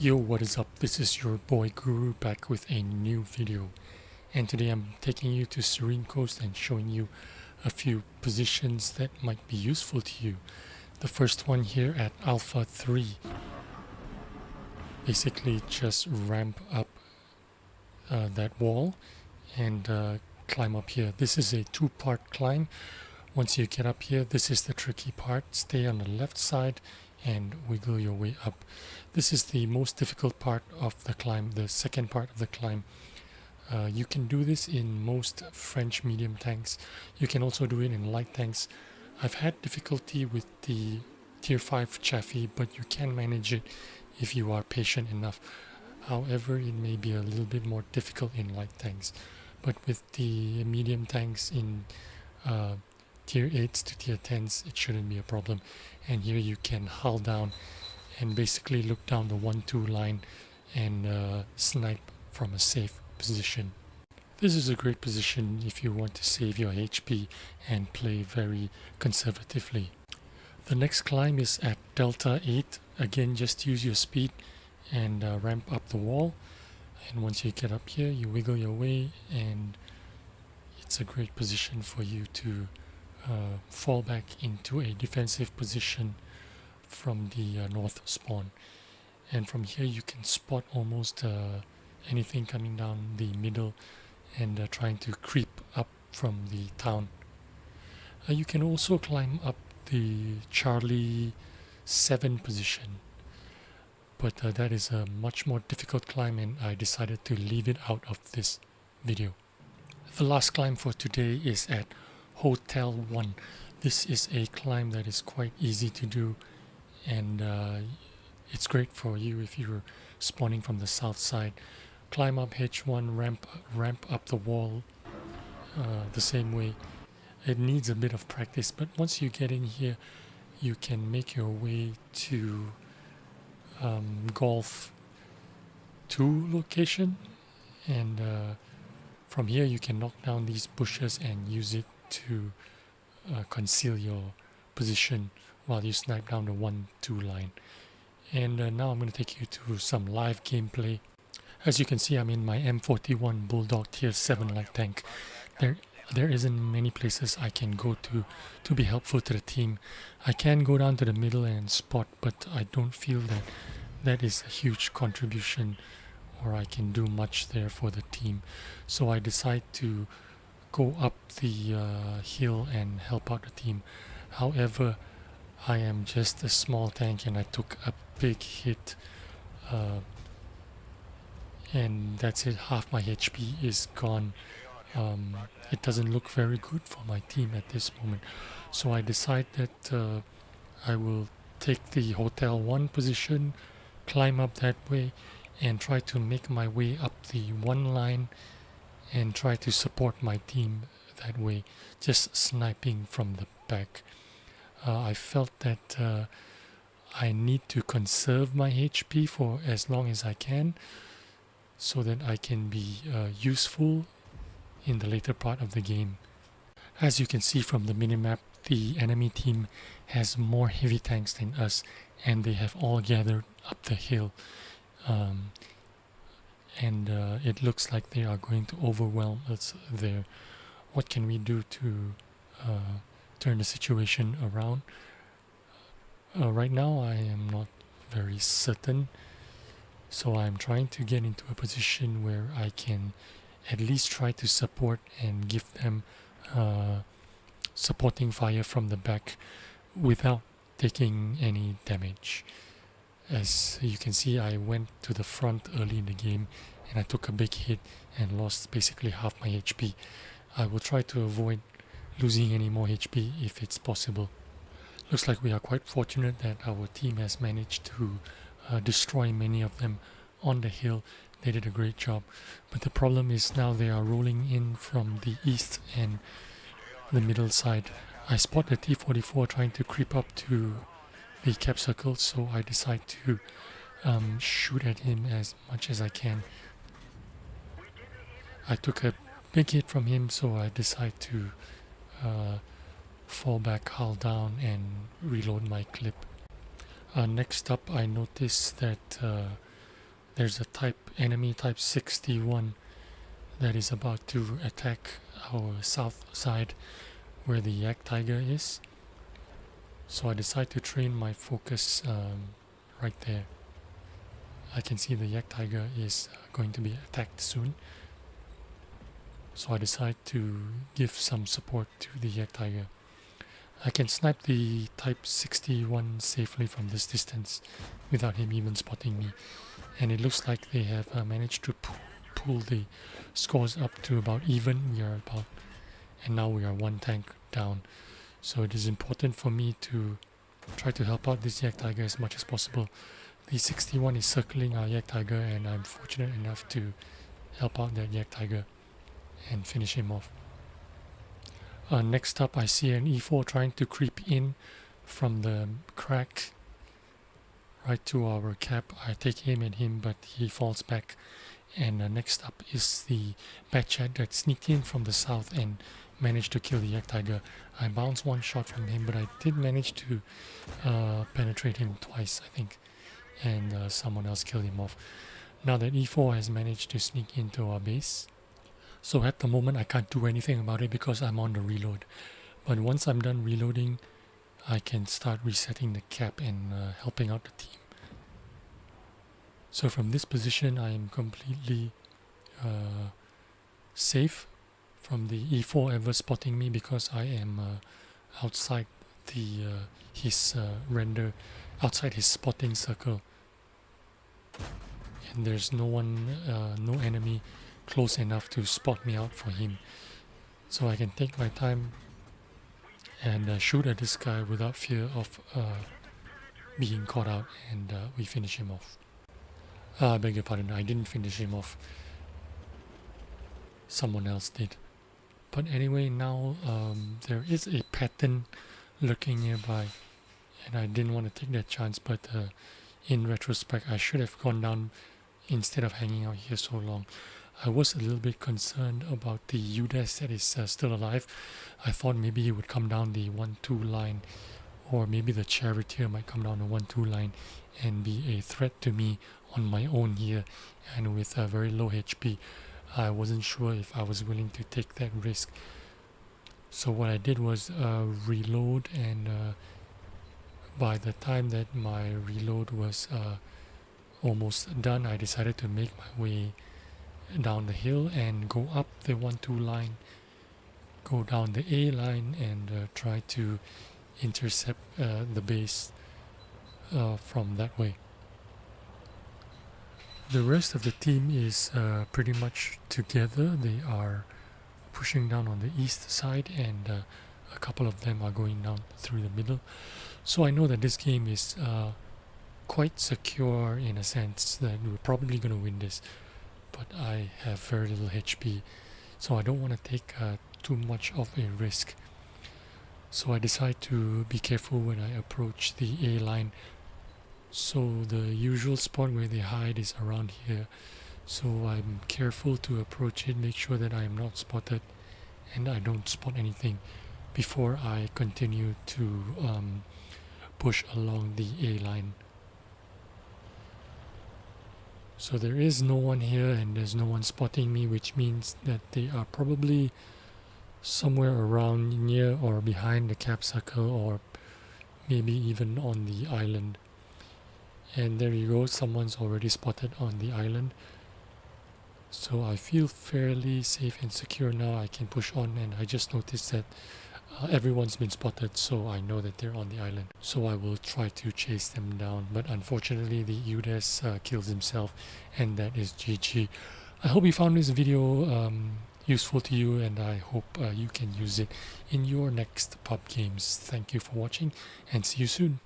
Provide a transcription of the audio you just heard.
Yo, what is up? This is your boy Guru back with a new video, and today I'm taking you to Serene Coast and showing you a few positions that might be useful to you. The first one here at Alpha 3. Basically just ramp up that wall and climb up here. This is a two-part climb. Once you get up here, this is the tricky part. Stay on the left side and wiggle your way up. This is the most difficult part of the climb, the second part of the climb. You can do this in most French medium tanks. You can also do it in light tanks. I've had difficulty with the tier 5 Chaffee, but you can manage it if you are patient enough. However, it may be a little bit more difficult in light tanks. But with the medium tanks in tier 8s to tier 10s, it shouldn't be a problem. And here you can hull down and basically look down the 1-2 line and snipe from a safe position. This is a great position if you want to save your HP and play very conservatively. The next climb is at Delta 8. Again, just use your speed and ramp up the wall. And once you get up here, you wiggle your way, and it's a great position for you to fall back into a defensive position from the north spawn. And from here you can spot almost anything coming down the middle and trying to creep up from the town. You can also climb up the Charlie 7 position, but that is a much more difficult climb, and I decided to leave it out of this video. The last climb for today is at Hotel 1. This is a climb that is quite easy to do, and it's great for you if you're spawning from the south side. Climb up H1, ramp up the wall the same way. It needs a bit of practice, but once you get in here, you can make your way to Golf 2 location, and from here you can knock down these bushes and use it to conceal your position while you snipe down the 1-2 line. And now I'm going to take you to some live gameplay. As you can see, I'm in my M41 Bulldog tier 7 light tank. There isn't many places I can go to be helpful to the team. I can go down to the middle and spot, but I don't feel that that is a huge contribution, or I can do much there for the team. So I decide to go up the hill and help out the team. However, I am just a small tank and I took a big hit, and that's it. Half my HP is gone. It doesn't look very good for my team at this moment, so I decide that I will take the Hotel 1 position, climb up that way, and try to make my way up the 1 line and try to support my team that way, just sniping from the back. I felt that I need to conserve my HP for as long as I can, so that I can be useful in the later part of the game. As you can see from the minimap, the enemy team has more heavy tanks than us, and they have all gathered up the hill. And it looks like they are going to overwhelm us there. What can we do to turn the situation around? Right now I am not very certain, so I'm trying to get into a position where I can at least try to support and give them supporting fire from the back without taking any damage. As you can see, I went to the front early in the game and I took a big hit and lost basically half my HP. I will try to avoid losing any more HP if it's possible. Looks like we are quite fortunate that our team has managed to destroy many of them on the hill. They did a great job, but the problem is now they are rolling in from the east and the middle side. I spot the T-44 trying to creep up to the cap circle, so I decide to shoot at him as much as I can. I took a big hit from him, so I decide to fall back, hull down, and reload my clip. Next up, I noticed that there's a enemy type 61 that is about to attack our south side where the yak tiger is. So I decide to train my focus right there. I can see the yak tiger is going to be attacked soon. So I decide to give some support to the yak tiger. I can snipe the type 61 safely from this distance without him even spotting me. And it looks like they have managed to pull the scores up to about even. And now we are one tank down. So it is important for me to try to help out this yak tiger as much as possible. The 61 is circling our yak tiger, and I'm fortunate enough to help out that yak tiger and finish him off. Next up, I see an E4 trying to creep in from the crack right to our cap. I take aim at him, but he falls back. And next up is the Bat Chat that sneaked in from the south and managed to kill the yak tiger. I bounced one shot from him, but I did manage to penetrate him twice, I think, and someone else killed him off. Now that E4 has managed to sneak into our base, so at the moment I can't do anything about it because I'm on the reload. But once I'm done reloading, I can start resetting the cap and helping out the team. So from this position, I am completely safe from the E4 ever spotting me because I am outside his render, outside his spotting circle, and there's no enemy close enough to spot me out for him. So I can take my time and shoot at this guy without fear of being caught out, and we finish him off. I beg your pardon, I didn't finish him off. Someone else did. But anyway, now there is a pattern lurking nearby, and I didn't want to take that chance, but in retrospect, I should have gone down instead of hanging out here so long. I was a little bit concerned about the UDES that is still alive. I thought maybe he would come down the 1-2 line, or maybe the charioteer might come down the 1-2 line and be a threat to me on my own here, and with a very low HP. I wasn't sure if I was willing to take that risk. So what I did was reload, and by the time that my reload was almost done, I decided to make my way down the hill and go up the 1-2 line, go down the A line, and try to intercept the base from that way. The rest of the team is pretty much together. They are pushing down on the east side, and a couple of them are going down through the middle. So I know that this game is quite secure in a sense that we're probably going to win this, but I have very little HP, so I don't want to take too much of a risk. So I decide to be careful when I approach the A line. So the usual spot where they hide is around here, so I'm careful to approach it, make sure that I am not spotted and I don't spot anything before I continue to push along the A line. So there is no one here and there's no one spotting me, which means that they are probably somewhere around near or behind the cap circle, or maybe even on the island. And there you go, someone's already spotted on the island. So I feel fairly safe and secure now. I can push on, and I just noticed that everyone's been spotted, so I know that they're on the island. So I will try to chase them down, but unfortunately the UDES kills himself, and that is GG. I hope you found this video useful to you, and I hope you can use it in your next pub games. Thank you for watching, and see you soon.